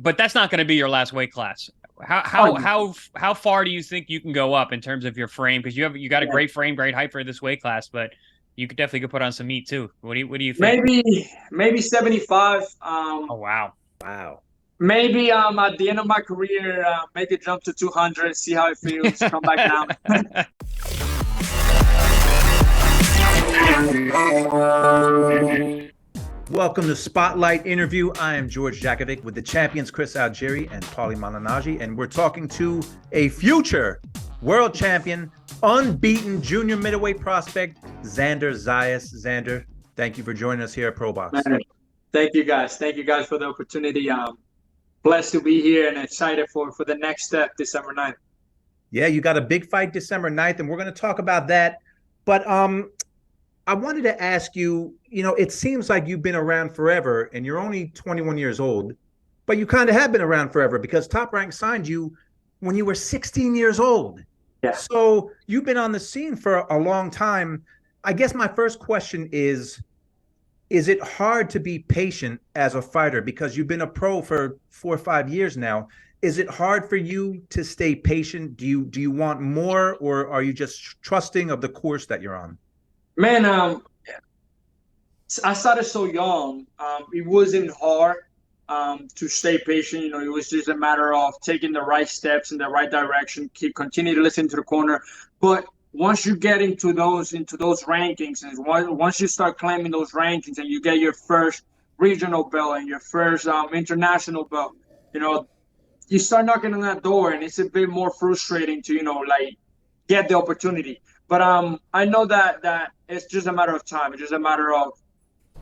but that's not going to be your last weight class. How Oh, how how how far do you think you can go up in terms of your frame? Because you got a yeah. great frame, great height for this weight class, but you could definitely could put on some meat too. What do you think? Maybe 75. Oh wow. Wow. Maybe at the end of my career, make a jump to 200, see how it feels, come back down. Welcome to Spotlight Interview. I am George Jakovic with the champions Chris Algieri and Paulie Malignaggi, and we're talking to a future world champion, unbeaten junior middleweight prospect, Xander Zayas. Xander, thank you for joining us here at ProBox. Man, thank you guys. Thank you guys for the opportunity. Blessed to be here and excited for the next step, December 9th. Yeah, you got a big fight December 9th, and we're going to talk about that. But I wanted to ask you, it seems like you've been around forever and you're only 21 years old, but you kind of have been around forever because Top Rank signed you when you were 16 years old. Yeah. So you've been on the scene for a long time. I guess my first question is it hard to be patient as a fighter because you've been a pro for 4 or 5 years now? Is it hard for you to stay patient? Do you want more, or are you just trusting of the course that you're on? Man, I started so young. It wasn't hard to stay patient. It was just a matter of taking the right steps in the right direction, continue to listen to the corner. But once you get into those rankings, and once you start claiming those rankings, and you get your first regional belt and your first international belt, you start knocking on that door, and it's a bit more frustrating to get the opportunity. But I know that it's just a matter of time. It's just a matter of,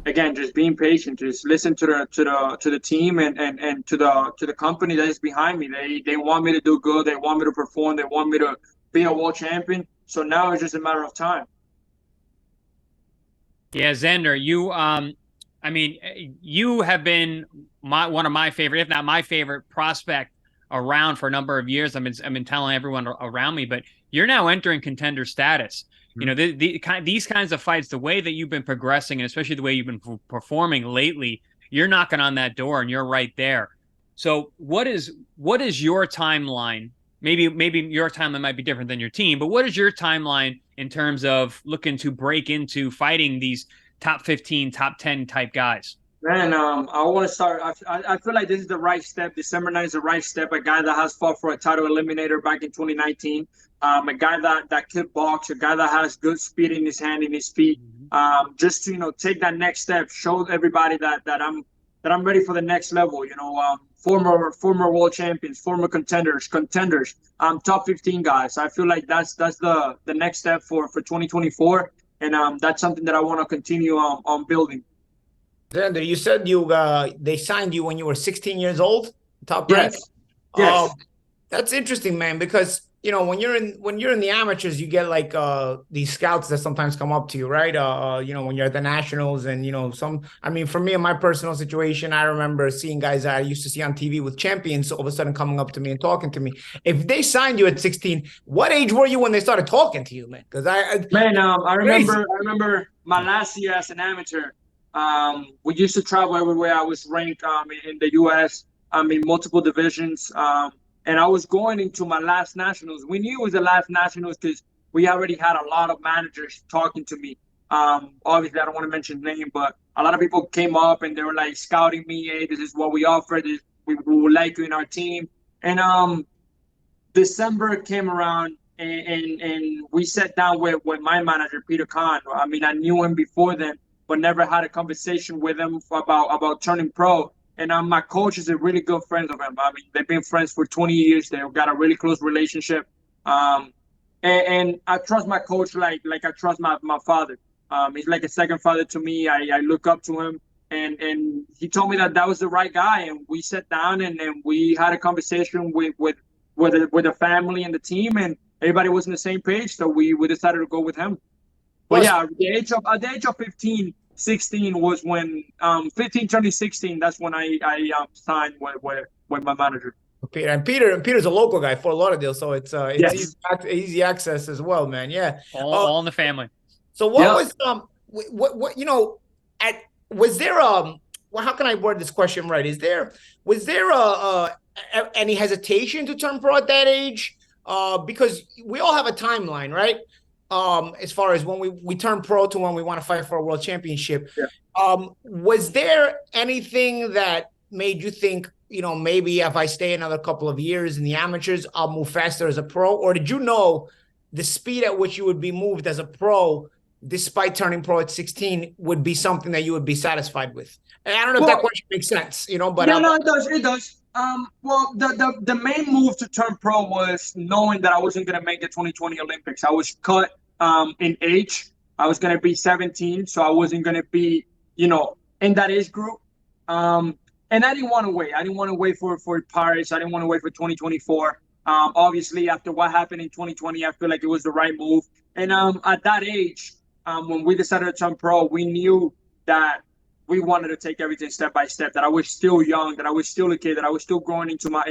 again, just being patient. Just listen to the team and to the company that is behind me. They want me to do good. They want me to perform. They want me to be a world champion. So now it's just a matter of time. Yeah, Xander, you have been one of my favorite, if not my favorite prospect around for a number of years. I've been telling everyone around me, but you're now entering contender status. Mm-hmm. These kinds of fights, the way that you've been progressing, and especially the way you've been performing lately, you're knocking on that door and you're right there. So what is your timeline? Maybe your timeline might be different than your team, but what is your timeline in terms of looking to break into fighting these top 15, top 10 type guys? Man, I want to start. I feel like this is the right step. December 9th is the right step. A guy that has fought for a title eliminator back in 2019. A guy that could box. A guy that has good speed in his hand, in his feet. Just to take that next step, show everybody that I'm ready for the next level. Former world champions, former contenders, top 15 guys. I feel like that's the next step for 2024, and that's something that I want to continue on building. Xander, you said they signed you when you were 16 years old, Top Rank. Yes. That's interesting, man, because when you're in the amateurs, you get like these scouts that sometimes come up to you, right? When you're at the nationals, and for me, in my personal situation, I remember seeing guys that I used to see on TV with champions all of a sudden coming up to me and talking to me. If they signed you at 16, what age were you when they started talking to you, man? Because I remember my last year as an amateur. We used to travel everywhere. I was ranked in the U.S. In multiple divisions. And I was going into my last nationals. We knew it was the last nationals because we already had a lot of managers talking to me. Obviously, I don't want to mention name, but a lot of people came up and they were like scouting me. Hey, this is what we offer. We would like you in our team. And December came around, and we sat down with my manager, Peter Khan. I knew him before then, but never had a conversation with him about turning pro. And my coach is a really good friend of him. They've been friends for 20 years. They've got a really close relationship. And I trust my coach like I trust my father. He's like a second father to me. I look up to him. And he told me that was the right guy. And we sat down and we had a conversation with the family and the team. And everybody was on the same page. So we decided to go with him. But yeah, at the age of 15, 16 was when 15 turning 16. That's when I signed with my manager. Peter's a local guy, Fort Lauderdale, so it's Yes. easy access as well, man. Yeah, all in the family. So what was was there well, how can I word this question right? Was there any hesitation to turn pro at that age? Because we all have a timeline, right? As far as when we turn pro to when we want to fight for a world championship. Yeah. Was there anything that made you think, maybe if I stay another couple of years in the amateurs, I'll move faster as a pro? Or did you know the speed at which you would be moved as a pro, despite turning pro at 16, would be something that you would be satisfied with? And I don't know if that question makes sense, but yeah, no, it does. It does. Well, the main move to turn pro was knowing that I wasn't going to make the 2020 Olympics. I was cut in age. I was going to be 17, so I wasn't going to be, in that age group. And I didn't want to wait. I didn't want to wait for Paris. I didn't want to wait for 2024. Obviously, after what happened in 2020, I feel like it was the right move. And at that age, when we decided to turn pro, we knew that we wanted to take everything step by step. That I was still young. That I was still a kid. That I was still growing into my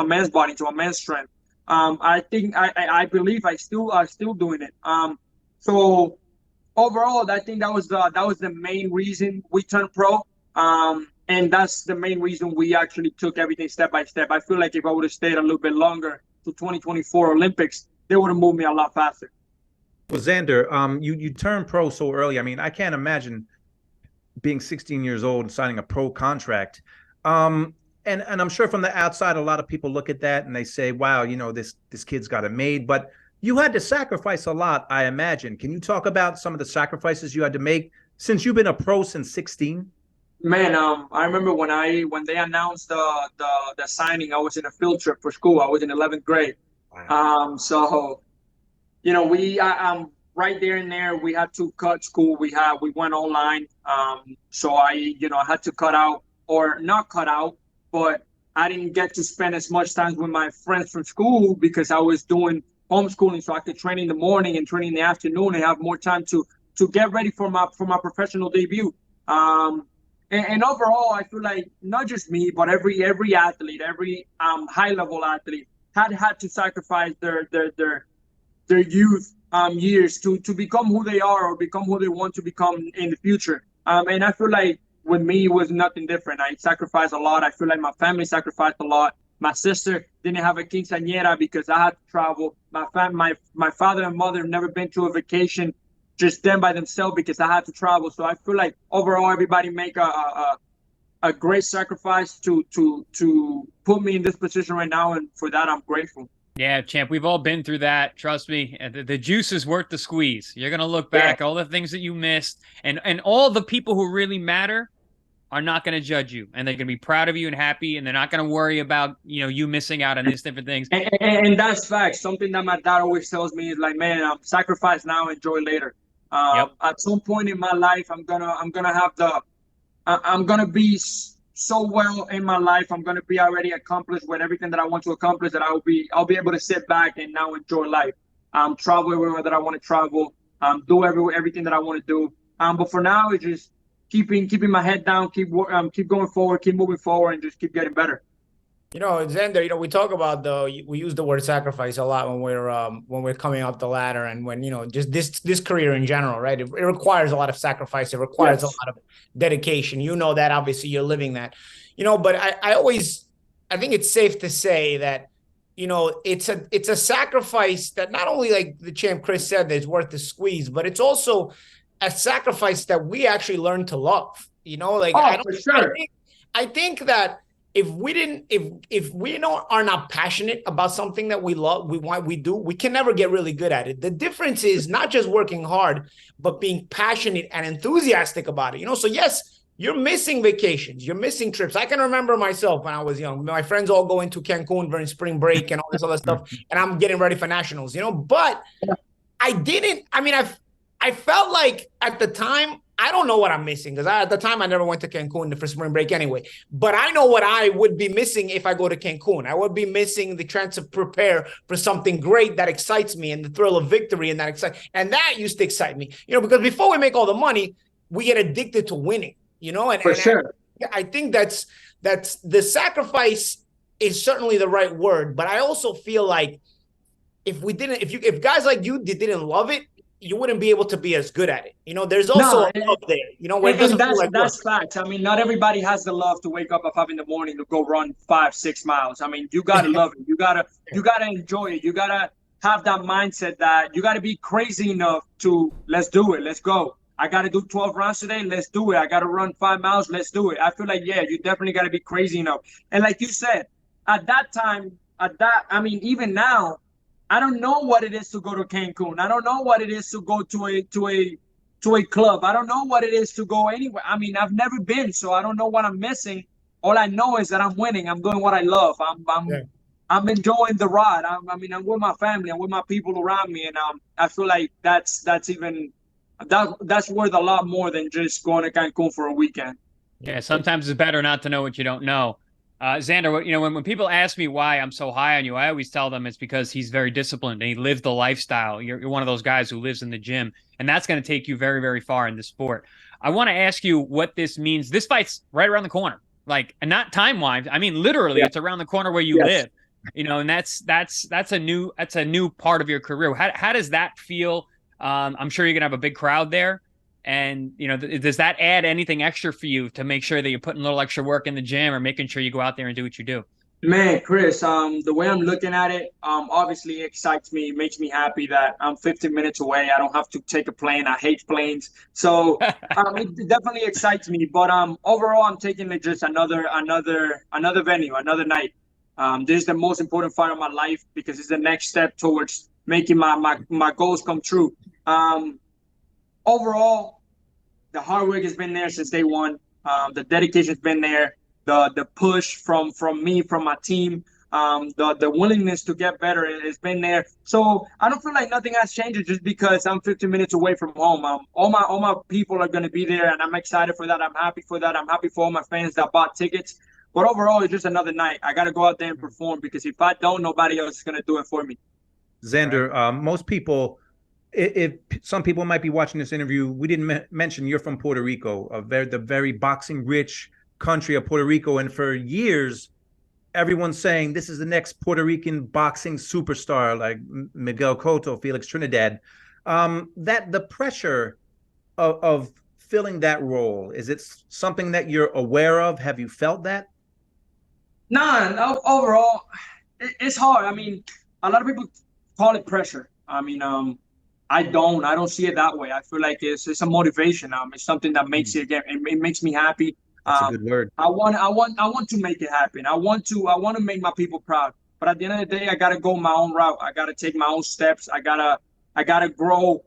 man's body, into my man's strength. I believe I still doing it. So overall, I think that was the main reason we turned pro. And that's the main reason we actually took everything step by step. I feel like if I would have stayed a little bit longer to 2024 Olympics, they would have moved me a lot faster. Well, Xander, you turned pro so early. I mean, I can't imagine being 16 years old and signing a pro contract. And I'm sure from the outside, a lot of people look at that and they say, wow, this kid's got it made. But you had to sacrifice a lot, I imagine. Can you talk about some of the sacrifices you had to make since you've been a pro since 16? Man, I remember when they announced the signing, I was in a field trip for school. I was in 11th grade. Wow. So, we right there and there, we had to cut school. We went online. So I had to cut out, or not cut out, but I didn't get to spend as much time with my friends from school because I was doing homeschooling. So I could train in the morning and train in the afternoon and have more time to get ready for my professional debut. And overall, I feel like not just me, but every athlete, every high-level athlete had to sacrifice their youth years to become who they are or become who they want to become in the future. And I feel like with me, it was nothing different. I sacrificed a lot. I feel like my family sacrificed a lot. My sister didn't have a quinceañera because I had to travel. My father and mother have never been to a vacation just them by themselves because I had to travel. So I feel like overall everybody make a great sacrifice to put me in this position right now, and for that I'm grateful. Yeah, champ, we've all been through that. Trust me, the juice is worth the squeeze. You're gonna look back, all the things that you missed, and all the people who really matter are not going to judge you, and they're going to be proud of you and happy, and they're not going to worry about you missing out on these different things. And that's fact. Something that my dad always tells me is like, man, sacrifice now, enjoy later. At some point in my life, I'm gonna be so well in my life. I'm gonna be already accomplished with everything that I want to accomplish, that I'll be able to sit back and now enjoy life. Travel everywhere that I want to travel. Do everything that I want to do. But for now, it's just keeping my head down, keep going forward, keep moving forward, and just keep getting better. Xander, we talk about we use the word sacrifice a lot when we're coming up the ladder, and when, just this career in general, right? It requires a lot of sacrifice. It requires a lot of dedication. That obviously you're living that, but I think it's safe to say that, it's a sacrifice that not only, like the champ Chris said, that is worth the squeeze, but it's also a sacrifice that we actually learn to love, for sure. I think that if we are not passionate about something that we love, we can never get really good at it. The difference is not just working hard, but being passionate and enthusiastic about it. So yes, you're missing vacations, you're missing trips. I can remember myself when I was young, my friends all going to Cancun during spring break and all this other stuff, and I'm getting ready for nationals, but I felt like at the time, I don't know what I'm missing, because at the time I never went to Cancun for spring break anyway. But I know what I would be missing if I go to Cancun. I would be missing the chance to prepare for something great that excites me, and the thrill of victory, and that used to excite me. Because before we make all the money, we get addicted to winning. For sure. I think that's the sacrifice is certainly the right word. But I also feel like if guys like you didn't love it, you wouldn't be able to be as good at it. You know, there's also No, a love there, you know, where it doesn't feel like that's work. facts. I mean, not everybody has the love to wake up at 5 in the morning to go run 5-6 miles. I mean, you gotta love it. You gotta enjoy it. You gotta have that mindset that you gotta be crazy enough to let's do it. Let's go. I gotta do 12 rounds today. Let's do it. I gotta run 5 miles. Let's do it. I feel like, yeah, you definitely gotta be crazy enough. And like you said, at that time, I mean, even now, I don't know what it is to go to Cancun. I don't know what it is to go to a club. I don't know what it is to go anywhere. I mean, I've never been, so I don't know what I'm missing. All I know is that I'm winning. I'm doing what I love. I'm enjoying the ride. I'm with my family. I'm with my people around me, and I feel like that's worth a lot more than just going to Cancun for a weekend. Yeah, sometimes it's better not to know what you don't know. Xander, you know, when people ask me why I'm so high on you, I always tell them it's because he's very disciplined and he lives the lifestyle. You're one of those guys who lives in the gym, and that's going to take you very, very far in the sport. I want to ask you what this means. This fight's right around the corner, like, and not time-wise. I mean, literally, it's around the corner where you live. You know, and that's a new part of your career. How does that feel? I'm sure you're gonna have a big crowd there. And, you know, does that add anything extra for you to make sure that you're putting a little extra work in the gym or making sure you go out there and do what you do? Man, Chris, the way I'm looking at it, obviously excites me, makes me happy that I'm 15 minutes away. I don't have to take a plane. I hate planes. So it definitely excites me. But overall, I'm taking it just another venue, another night. This is the most important fight of my life because it's the next step towards making my goals come true. Overall, the hard work has been there since day one. The dedication's been there. The push from me, from my team, the willingness to get better has been there. So I don't feel like nothing has changed just because I'm 15 minutes away from home. All my people are going to be there, and I'm excited for that. I'm happy for that. I'm happy for all my fans that bought tickets. But overall, it's just another night. I got to go out there and perform because if I don't, nobody else is going to do it for me. Xander, most people, if some people might be watching this interview, we didn't mention you're from Puerto Rico, the very boxing rich country of Puerto Rico. And for years, everyone's saying this is the next Puerto Rican boxing superstar, like Miguel Cotto, Felix Trinidad. That the pressure of filling that role, is it something that you're aware of? Have you felt that? No, overall, it's hard. I mean, a lot of people call it pressure. I mean, I don't see it that way. I feel like it's a motivation. It's something that makes it again. It makes me happy. That's a good word. I want to make it happen. I want to make my people proud. But at the end of the day, I gotta go my own route. I gotta take my own steps. I gotta grow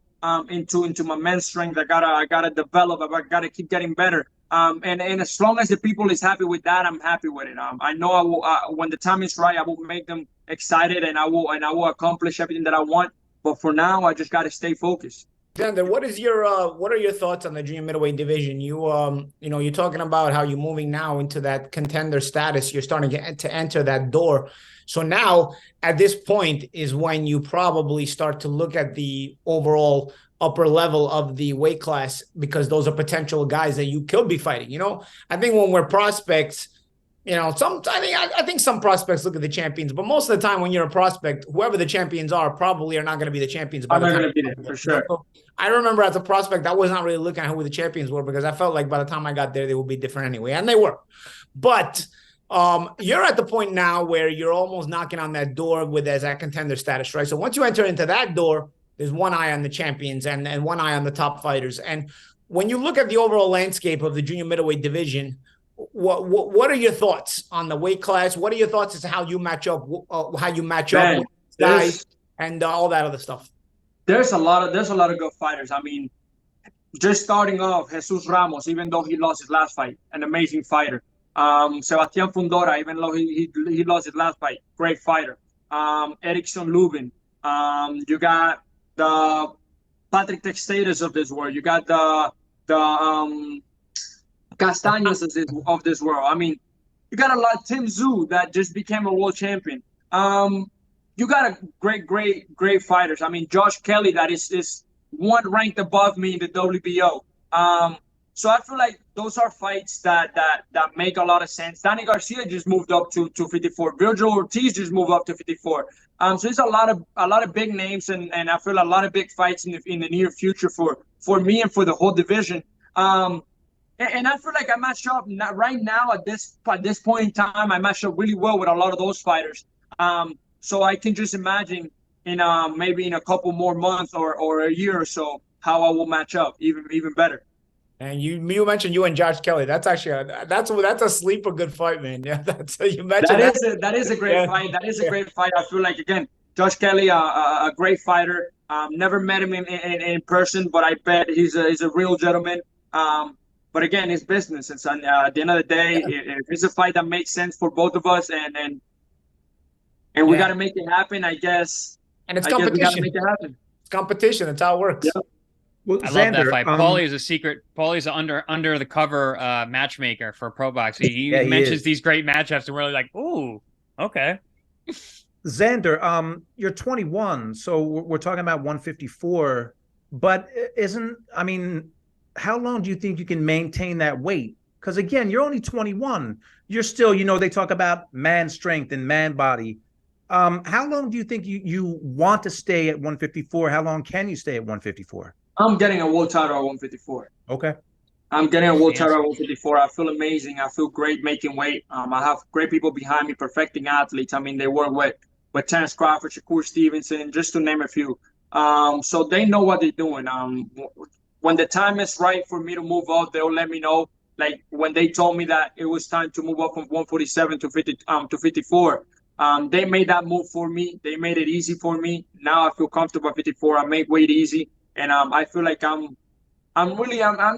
into my men's strength. I gotta develop. I gotta keep getting better. And as long as the people is happy with that, I'm happy with it. I know I will. When the time is right, I will make them excited, and I will accomplish everything that I want. But for now, I just gotta stay focused. Xander, what are your thoughts on the junior middleweight division? You're talking about how you're moving now into that contender status. You're starting to enter that door. So now at this point is when you probably start to look at the overall upper level of the weight class, because those are potential guys that you could be fighting. You know, I think when we're prospects, you know, I think some prospects look at the champions, but most of the time when you're a prospect, whoever the champions are probably are not going to be the champions. I'm not going to be there for sure. I remember as a prospect, I was not really looking at who the champions were because I felt like by the time I got there, they would be different anyway, and they were. But you're at the point now where you're almost knocking on that door with as that contender status, right? So once you enter into that door, there's one eye on the champions and one eye on the top fighters. And when you look at the overall landscape of the junior middleweight division, what are your thoughts on the weight class? What are your thoughts as to how you match up with guys and all that other stuff? There's a lot of good fighters. I mean, just starting off, Jesus Ramos, even though he lost his last fight, an amazing fighter. Sebastian Fundora, even though he lost his last fight, great fighter. Erickson Lubin. You got the Patrick Textadas of this world. You got the Castaños of this world. I mean, you got a lot. Tim Tszyu that just became a world champion. You got a great fighters. I mean, Josh Kelly that is one ranked above me in the WBO. So I feel like those are fights that make a lot of sense. Danny Garcia just moved up to 54. Virgil Ortiz just moved up to 54. So it's a lot of big names, and I feel a lot of big fights in the near future for me and for the whole division. And I feel like I match up right now at this point in time. I match up really well with a lot of those fighters. So I can just imagine in maybe in a couple more months or a year or so how I will match up even better. And you mentioned you and Josh Kelly. That's actually that's a sleeper good fight, man. Yeah, that's you mentioned that is a great fight. That is a great fight. I feel like again, Josh Kelly, a great fighter. Never met him in person, but I bet he's a real gentleman. But again, it's business. It's at the end of the day, if it's a fight that makes sense for both of us, and we got to make it happen, I guess. And it's competition. We got to make it happen. It's competition. That's how it works. Yep. Well, I Xander, love that fight. Paulie's a secret. Paulie's an under the cover matchmaker for ProBox. He mentions these great matchups, and we're like, ooh, okay. Xander, you're 21, so we're talking about 154. But I mean, how long do you think you can maintain that weight? Because again, you're only 21. You're still, they talk about man strength and man body. How long do you think you want to stay at 154? How long can you stay at 154? I'm getting a world title at 154. Okay. I'm getting a world title at 154. I feel amazing. I feel great making weight. I have great people behind me, perfecting athletes. I mean, they work with Terence Crawford, Shakur Stevenson, just to name a few. So they know what they're doing. When the time is right for me to move up, they'll let me know. Like when they told me that it was time to move up from 147 to 54, they made that move for me. They made it easy for me. Now I feel comfortable at 54. I make weight easy. And I feel like I'm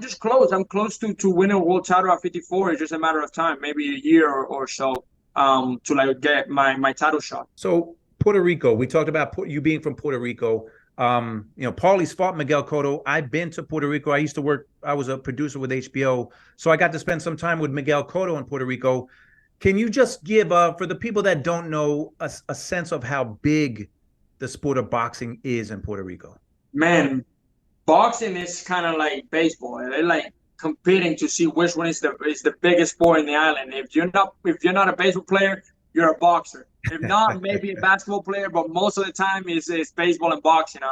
just close. I'm close to winning a world title at 54. It's just a matter of time, maybe a year or so, to like get my title shot. So Puerto Rico, we talked about you being from Puerto Rico. Paulie's fought Miguel Cotto. I've been to Puerto Rico. I was a producer with HBO, so I got to spend some time with Miguel Cotto in Puerto Rico. Can you just give, for the people that don't know, a sense of how big the sport of boxing is in Puerto Rico? Man, boxing is kind of like baseball. They're like competing to see which one is the biggest sport in the island. If you're not a baseball player, you're a boxer. If not, maybe a basketball player, but most of the time it's baseball and boxing.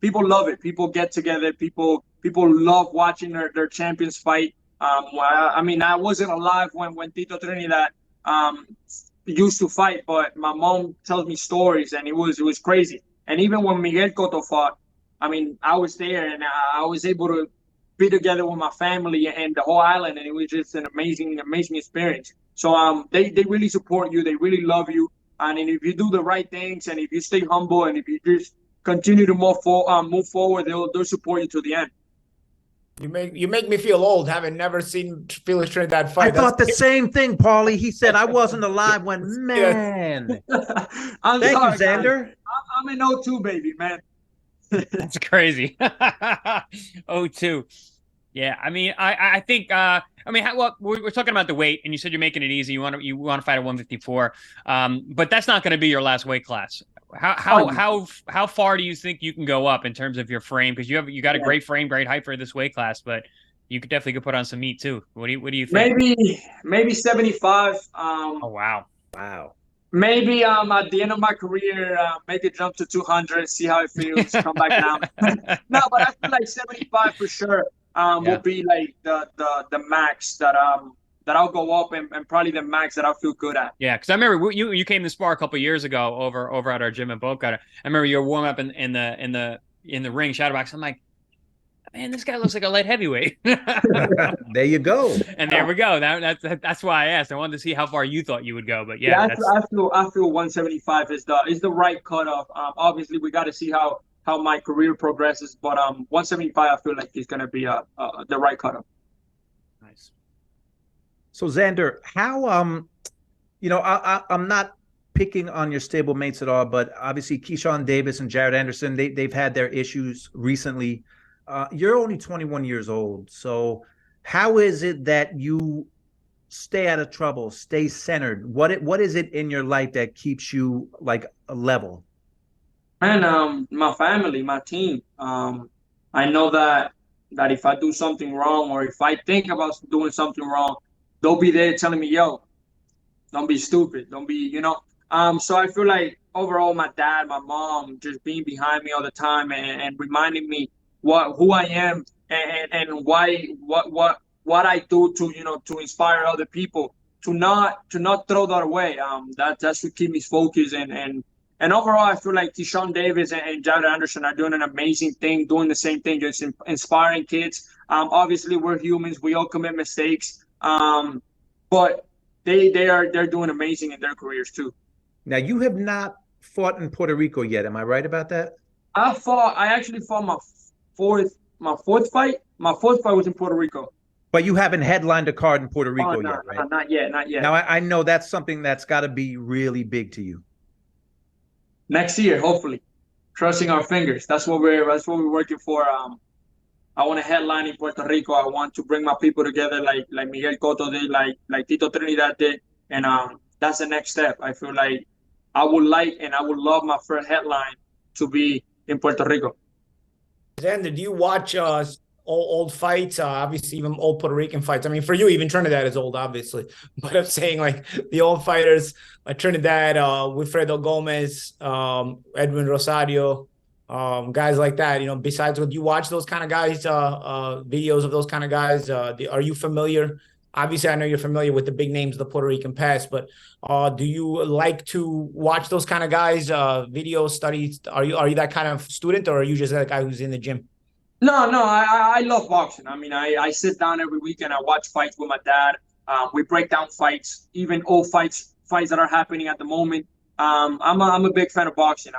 People love it. People get together. People love watching their champions fight. I mean, I wasn't alive when Tito Trinidad used to fight, but my mom tells me stories, and it was crazy. And even when Miguel Cotto fought, I mean, I was there, and I was able to be together with my family and the whole island, and it was just an amazing experience. So they really support you, they really love you, and if you do the right things, and if you stay humble, and if you just continue to move forward, they'll support you to the end. You make me feel old, having never seen Felix Trinidad fight. I thought the same thing, Paulie. He said I wasn't alive when, man. Thank you, Xander. I'm an 02 baby, man. That's crazy. 02. Yeah, I mean, I think we're talking about the weight, and you said you're making it easy. You want to fight at 154, but that's not going to be your last weight class. How far do you think you can go up in terms of your frame? Because you got a great frame, great height for this weight class, but you could definitely put on some meat too. What do you think? Maybe 75. Oh wow. Maybe at the end of my career, make a jump to 200, see how it feels, come back down. No, but I feel like 75 for sure will be like the max that I'll go up, and probably the max that I'll feel good at. Yeah, because I remember you came to spar a couple of years ago over at our gym in Boca. I remember you were warm up in the ring, Shadowbox. I'm like, man, this guy looks like a light heavyweight. There you go. And there we go. That's why I asked. I wanted to see how far you thought you would go. But yeah, I feel 175 is the right cutoff. Obviously, we got to see how my career progresses, but 175 I feel like is going to be the right cutoff. Nice. So Xander, how I'm not picking on your stable mates at all, but obviously Keyshawn Davis and Jared Anderson, they've had their issues recently. You're only 21 years old. So how is it that you stay out of trouble, stay centered? What is it in your life that keeps you like a level? Man, my family, my team. I know that that if I do something wrong or if I think about doing something wrong, they'll be there telling me, yo, don't be stupid. Don't be, So I feel like overall, my dad, my mom, just being behind me all the time and reminding me who I am and why what I do to to inspire other people to not throw that away. That's what keep me focused and overall, I feel like Tishon Davis and Jared Anderson are doing an amazing thing, doing the same thing, just inspiring kids. Obviously, we're humans; we all commit mistakes. But they're doing amazing in their careers too. Now, you have not fought in Puerto Rico yet. Am I right about that? I actually fought my fourth fight. My fourth fight was in Puerto Rico. But you haven't headlined a card in Puerto Rico no, yet, right? not yet, not yet. Now, I know that's something that's got to be really big to you. Next year, hopefully. Crossing our fingers. That's what we're working for. I want to headline in Puerto Rico. I want to bring my people together like Miguel Cotto did, like Tito Trinidad did, and that's the next step. I feel like I would love my first headline to be in Puerto Rico. Xander, do you watch old fights? Obviously, even old Puerto Rican fights. I mean, for you, even Trinidad is old, obviously. But I'm saying like the old fighters, like Trinidad, Wilfredo Gomez, Edwin Rosario. Guys like that, besides what you watch those kind of guys, videos of those kind of guys, are you familiar? Obviously, I know you're familiar with the big names of the Puerto Rican past, but do you like to watch those kind of guys, videos, studies? Are you that kind of student, or are you just that guy who's in the gym? No, I love boxing. I mean, I sit down every weekend. I watch fights with my dad. We break down fights, even old fights that are happening at the moment. I'm a big fan of boxing.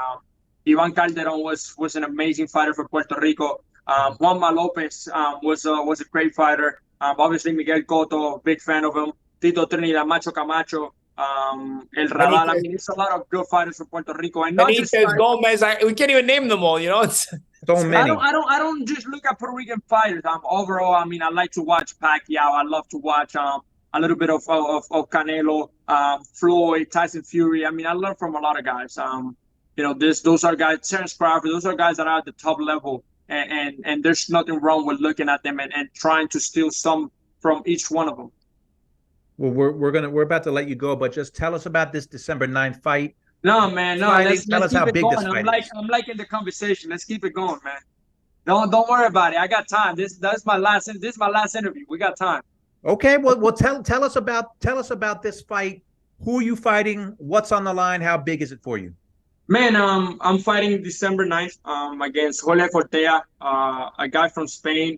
Ivan Calderon was an amazing fighter for Puerto Rico. Juanma Lopez was a great fighter. Obviously, Miguel Cotto, big fan of him. Tito Trinidad, Macho Camacho, El Radal. I mean, it's a lot of good fighters for Puerto Rico, and not just Gomez. We can't even name them all. It's so many. I don't just look at Puerto Rican fighters. Overall, I mean, I like to watch Pacquiao. I love to watch a little bit of Canelo, Floyd, Tyson Fury. I mean, I learn from a lot of guys. Those are guys, Terrence Crawford, those are guys that are at the top level, and there's nothing wrong with looking at them and trying to steal some from each one of them. Well, we're about to let you go, but just tell us about this December 9th fight. No, man, no. Let's tell us how big this fight is. I'm liking the conversation. Let's keep it going, man. Don't worry about it. I got time. This is my last interview. We got time. Okay, well tell us about this fight. Who are you fighting? What's on the line? How big is it for you? Man, I'm fighting December 9th against Jorge Fortea, a guy from Spain.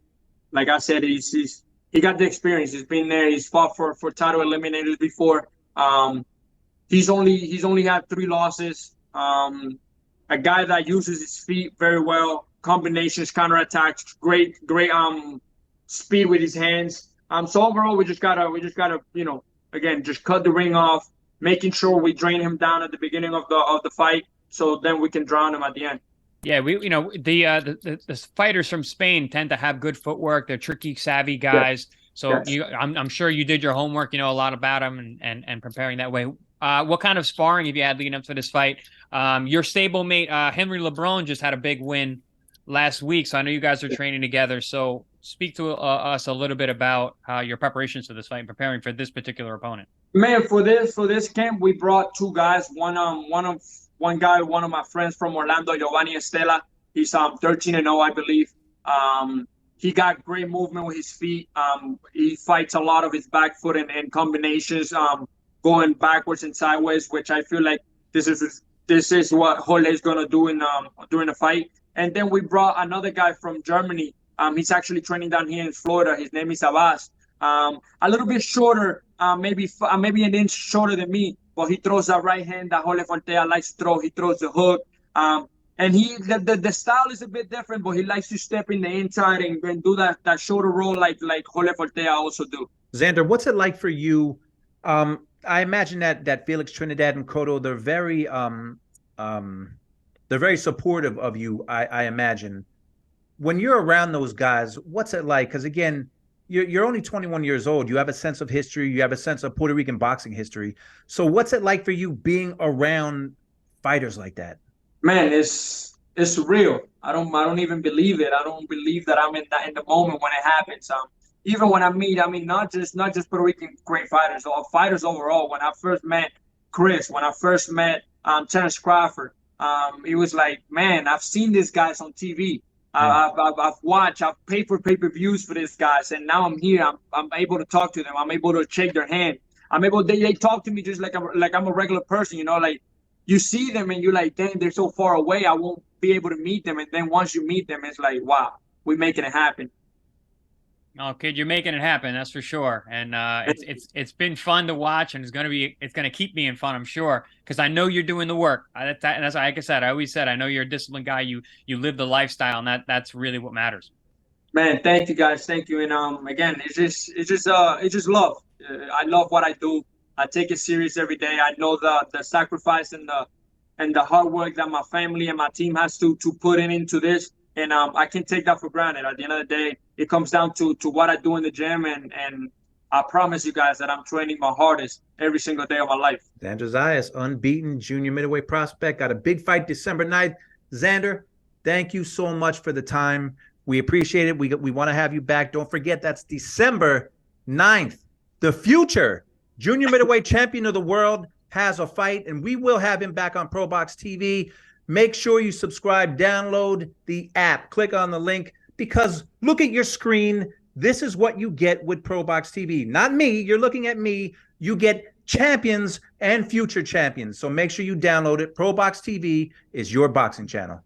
Like I said, he got the experience. He's been there. He's fought for title eliminators before. He's only had 3 losses. A guy that uses his feet very well, combinations, counterattacks, great speed with his hands. So overall, we just gotta again just cut the ring off, making sure we drain him down at the beginning of the fight, so then we can drown him at the end. Yeah, the fighters from Spain tend to have good footwork. They're tricky, savvy guys. Yes. So yes. I'm sure you did your homework. You know a lot about them and preparing that way. What kind of sparring have you had leading up to this fight? Your stablemate Henry LeBron just had a big win last week, so I know you guys are training together. So speak to us a little bit about your preparations for this fight and preparing for this particular opponent. Man, for this camp, we brought 2 guys. One of my friends from Orlando, Giovanni Estela. He's 13-0, I believe. He got great movement with his feet. He fights a lot of his back foot and combinations, going backwards and sideways, which I feel like this is what Jorge is gonna do during the fight. And then we brought another guy from Germany. He's actually training down here in Florida. His name is Abbas. A little bit shorter, maybe an inch shorter than me, but he throws that right hand that Jorge Fortea likes to throw. He throws the hook. And the style is a bit different, but he likes to step in the inside and do that shoulder roll like Jorge Fortea also do. Xander, what's it like for you? I imagine that Felix Trinidad and Cotto, they're very supportive of you, I imagine. When you're around those guys, what's it like? Because again, you're only 21 years old. You have a sense of history. You have a sense of Puerto Rican boxing history. So what's it like for you being around fighters like that? Man, it's surreal. I don't even believe it. I don't believe that I'm in the moment when it happens. Even when I meet, I mean, not just Puerto Rican great fighters, or fighters overall. When I first met Chris, when I first met Terrence Crawford, it was like, man, I've seen these guys on TV. I've watched, I've paid for pay-per-views for these guys, and now I'm here. I'm able to talk to them. I'm able to shake their hand. They talk to me just like I'm a regular person, you know, like you see them and you're like, dang, they're so far away. I won't be able to meet them. And then once you meet them, it's like, wow, we're making it happen. Oh, kid, you're making it happen. That's for sure. And it's been fun to watch, and it's gonna keep being fun, I'm sure, because I know you're doing the work. That's like I said. I always said I know you're a disciplined guy. You live the lifestyle, and that's really what matters. Man, thank you guys, thank you. And again, it's just love. I love what I do. I take it serious every day. I know the sacrifice and the hard work that my family and my team has to put into this. And I can't take that for granted. At the end of the day, it comes down to what I do in the gym, and I promise you guys that I'm training my hardest every single day of my life. Xander Zayas, unbeaten junior middleweight prospect, got a big fight December 9th. Xander, thank you so much for the time. We appreciate it. We want to have you back. Don't forget, that's December 9th. The future junior middleweight champion of the world has a fight, and we will have him back on ProBox TV. Make sure you subscribe, download the app, click on the link, because look at your screen. This is what you get with ProBox TV. Not me. You're looking at me. You get champions and future champions. So make sure you download it. ProBox TV is your boxing channel.